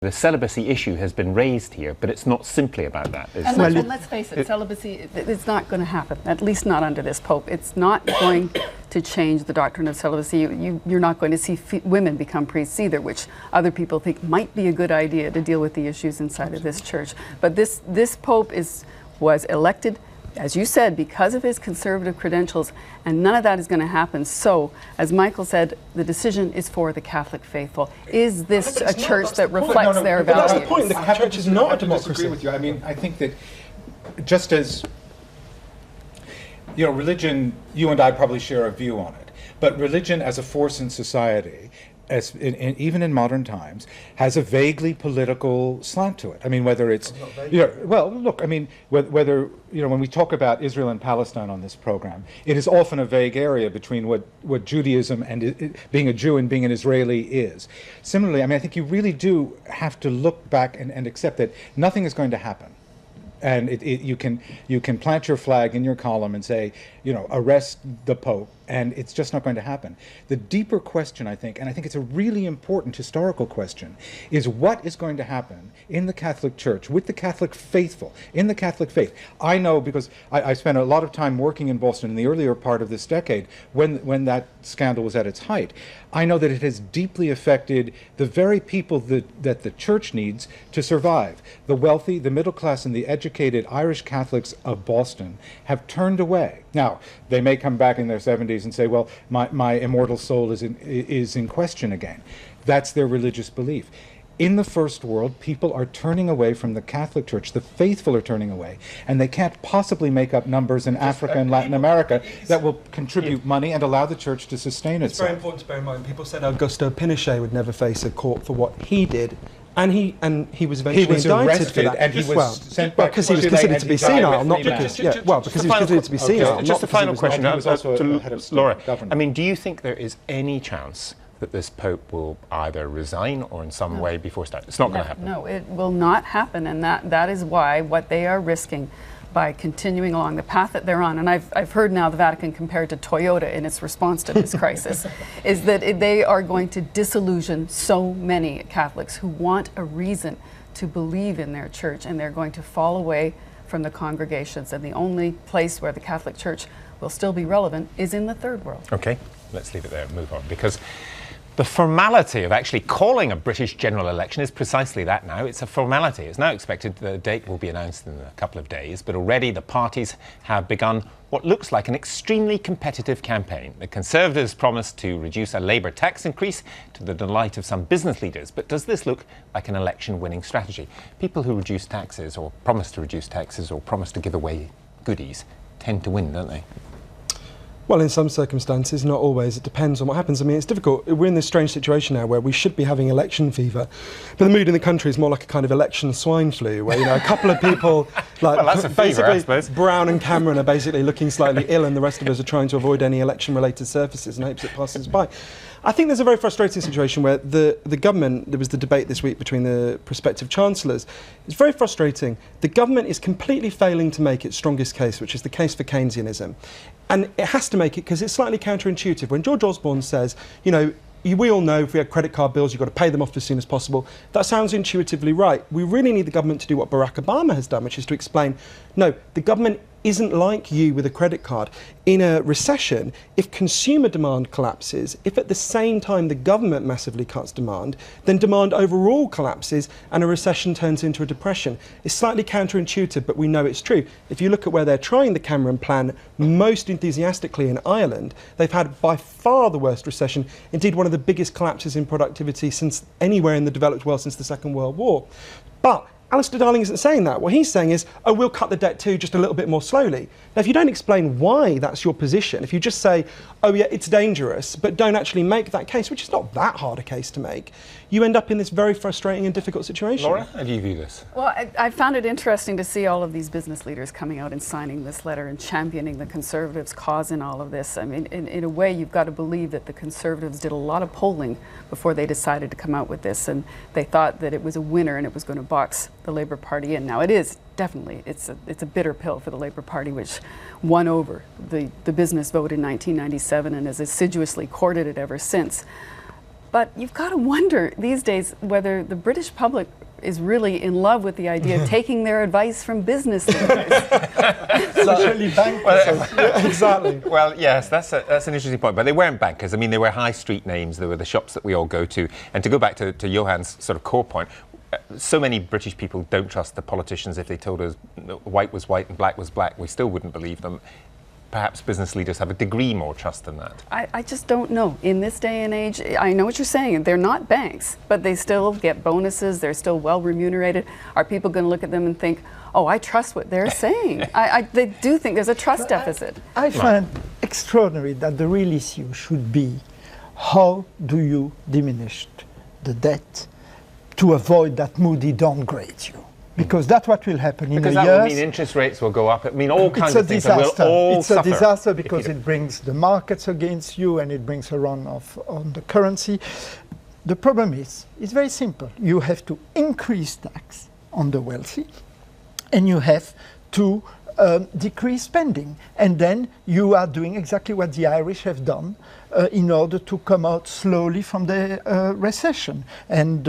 The celibacy issue has been raised here, but it's not simply about that. And let's face it, celibacy, it's not going to happen, at least not under this Pope. It's not going to change the doctrine of celibacy. You're not going to see women become priests either, which other people think might be a good idea to deal with the issues inside of this church. But this Pope was elected, as you said, because of his conservative credentials, and none of that is going to happen. So, as Michael said, the decision is for the Catholic faithful. Is this a church that reflects their values? That's the point. The church is not a democracy. I disagree with you. I mean, I think that just as, religion, you and I probably share a view on it, but religion as a force in society, even in modern times, has a vaguely political slant to it. I mean, whether it's, well, look, I mean, whether, when we talk about Israel and Palestine on this program, it is often a vague area between what Judaism and being a Jew and being an Israeli is. Similarly, I mean, I think you really do have to look back and accept that nothing is going to happen. And you can plant your flag in your column and say, arrest the Pope, and it's just not going to happen. The deeper question, I think, and I think it's a really important historical question, is what is going to happen in the Catholic Church, with the Catholic faithful, in the Catholic faith. I know because I spent a lot of time working in Boston in the earlier part of this decade when that scandal was at its height. I know that it has deeply affected the very people that the Church needs to survive. The wealthy, the middle class, and the educated Irish Catholics of Boston have turned away. Now, they may come back in their 70s and say, well, my immortal soul is in question again. That's their religious belief. In the First World, people are turning away from the Catholic Church. The faithful are turning away, and they can't possibly make up numbers in Africa and Latin America that will contribute money and allow the Church to sustain itself. It's very important to bear in mind. People said Augusto Pinochet would never face a court for what he did. And he was eventually indicted for that. And he was sent back because he was considered to be senile, not because because he was considered to be senile. Just a final question to Laura. Government. I mean, do you think there is any chance that this Pope will either resign or in some way be forced out? It's not going to happen. No, it will not happen, and that is why what they are risking by continuing along the path that they're on, and I've heard now the Vatican compared to Toyota in its response to this crisis, is that they are going to disillusion so many Catholics who want a reason to believe in their church, and they're going to fall away from the congregations, and the only place where the Catholic Church will still be relevant is in the Third World. Okay, let's leave it there and move on, because the formality of actually calling a British general election is precisely that now. It's a formality. It's now expected the date will be announced in a couple of days, but already the parties have begun what looks like an extremely competitive campaign. The Conservatives promised to reduce a Labour tax increase to the delight of some business leaders, but does this look like an election-winning strategy? People who reduce taxes or promise to reduce taxes or promise to give away goodies tend to win, don't they? Well, in some circumstances, not always. It depends on what happens. I mean, it's difficult. We're in this strange situation now where we should be having election fever, but the mood in the country is more like a kind of election swine flu, where a couple of people, like well, basically Brown and Cameron, are basically looking slightly ill, and the rest of us are trying to avoid any election-related surfaces and hopes it passes by. I think there's a very frustrating situation where the government, there was the debate this week between the prospective chancellors. It's very frustrating. The government is completely failing to make its strongest case, which is the case for Keynesianism. And it has to make it because it's slightly counterintuitive. When George Osborne says, we all know if we have credit card bills, you've got to pay them off as soon as possible. That sounds intuitively right. We really need the government to do what Barack Obama has done, which is to explain, no, the government isn't like you with a credit card. In a recession, if consumer demand collapses, if at the same time the government massively cuts demand, then demand overall collapses and a recession turns into a depression. It's slightly counterintuitive, but we know it's true. If you look at where they're trying the Cameron plan most enthusiastically in Ireland, they've had by far the worst recession, indeed one of the biggest collapses in productivity since anywhere in the developed world since the Second World War. But Alistair Darling isn't saying that. What he's saying is, we'll cut the debt too, just a little bit more slowly. Now, if you don't explain why that's your position, if you just say, oh yeah, it's dangerous, but don't actually make that case, which is not that hard a case to make, you end up in this very frustrating and difficult situation. Laura, how do you view this? Well, I found it interesting to see all of these business leaders coming out and signing this letter and championing the Conservatives' cause in all of this. I mean, in a way, you've got to believe that the Conservatives did a lot of polling before they decided to come out with this, and they thought that it was a winner and it was going to box the Labour Party in. Now, it is definitely, it's a bitter pill for the Labour Party, which won over the business vote in 1997 and has assiduously courted it ever since. But you've got to wonder these days whether the British public is really in love with the idea of taking their advice from business leaders. Especially bankers. Yeah, exactly. Well, yes, that's an interesting point. But they weren't bankers. I mean, they were high street names. They were the shops that we all go to. And to go back to Johann's sort of core point, so many British people don't trust the politicians. If they told us white was white and black was black, we still wouldn't believe them. Perhaps business leaders have a degree more trust than that. I just don't know. In this day and age, I know what you're saying. They're not banks, but they still get bonuses. They're still well remunerated. Are people going to look at them and think, oh, I trust what they're saying? They do think there's a trust deficit. I find extraordinary that the real issue should be how do you diminish the debt to avoid that Moody downgrades you? Because that's what will happen in a year. Because that will mean interest rates will go up. I mean, all kinds of things that will all suffer. It's a disaster because it it brings the markets against you and it brings a run-off on the currency. The problem is, it's very simple. You have to increase tax on the wealthy and you have to decrease spending. And then you are doing exactly what the Irish have done in order to come out slowly from the recession. And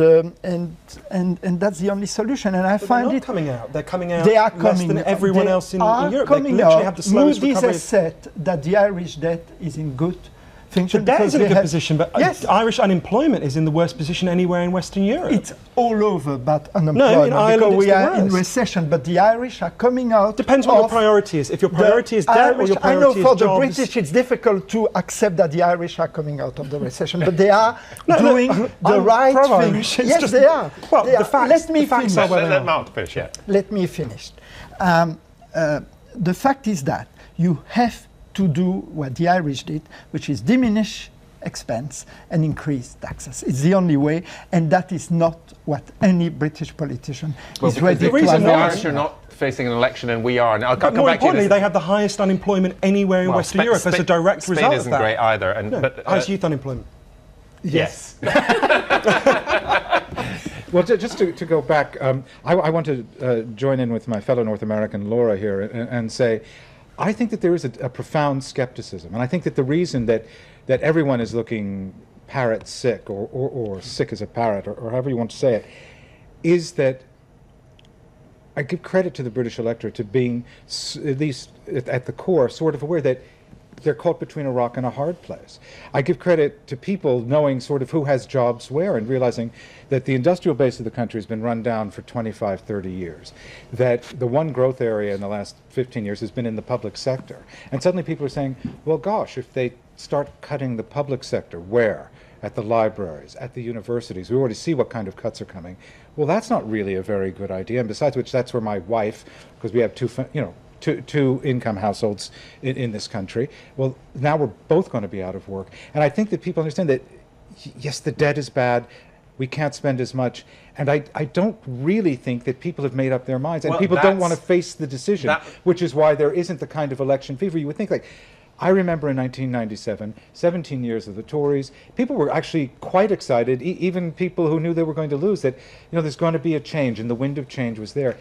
that's the only solution. And I find they're not coming out. They're coming out they are less coming, than everyone else in Europe. Coming they literally out. have the slowest Moody's recovery. has said that the Irish debt is in good function. The debt is in a good position, but yes. Irish unemployment is in the worst position anywhere in Western Europe. It's all over but unemployment in Ireland because we it's the are in worst. recession, but the Irish are coming out. Depends what your priority is. If your priority is debt or your priority I know for is the jobs. British it's difficult to accept that the Irish are coming out of the recession, but they are doing the right thing. pro-Irish. It's Yes, just- they are. Well, They the are. facts- Let me the facts finish. are what they Let are. Mark finish, yeah. Let me finish. The fact is that you have to do what the Irish did, which is diminish expense and increase taxes. It's the only way, and that is not what any British politician is ready the to reason The why- allow. Irish are not facing an election, and we are. And I'll But come more back to you. importantly, they have the highest unemployment anywhere in Western Europe as a direct Spain result of isn't that. great either. And, No, but, highest youth unemployment. yes. Well, just to go back, I want to join in with my fellow North American Laura here and say, I think that there is a profound skepticism, and I think that the reason that everyone is looking parrot sick or sick as a parrot or however you want to say it, is that I give credit to the British electorate to being, at least at the core, sort of aware that they're caught between a rock and a hard place. I give credit to people knowing sort of who has jobs where and realizing that the industrial base of the country has been run down for 25, 30 years, that the one growth area in the last 15 years has been in the public sector. And suddenly people are saying, well, gosh, if they start cutting the public sector, where? At the libraries, at the universities. We already see what kind of cuts are coming. Well, that's not really a very good idea. And besides which, that's where my wife, because we have two income households in this country. Well, now we're both going to be out of work. And I think that people understand that, yes, the debt is bad. We can't spend as much. And I don't really think that people have made up their minds. And Well, people don't want to face the decision, that- which is why there isn't the kind of election fever. You would think, like, I remember in 1997, 17 years of the Tories, people were actually quite excited, even people who knew they were going to lose, that, there's going to be a change, and the wind of change was there.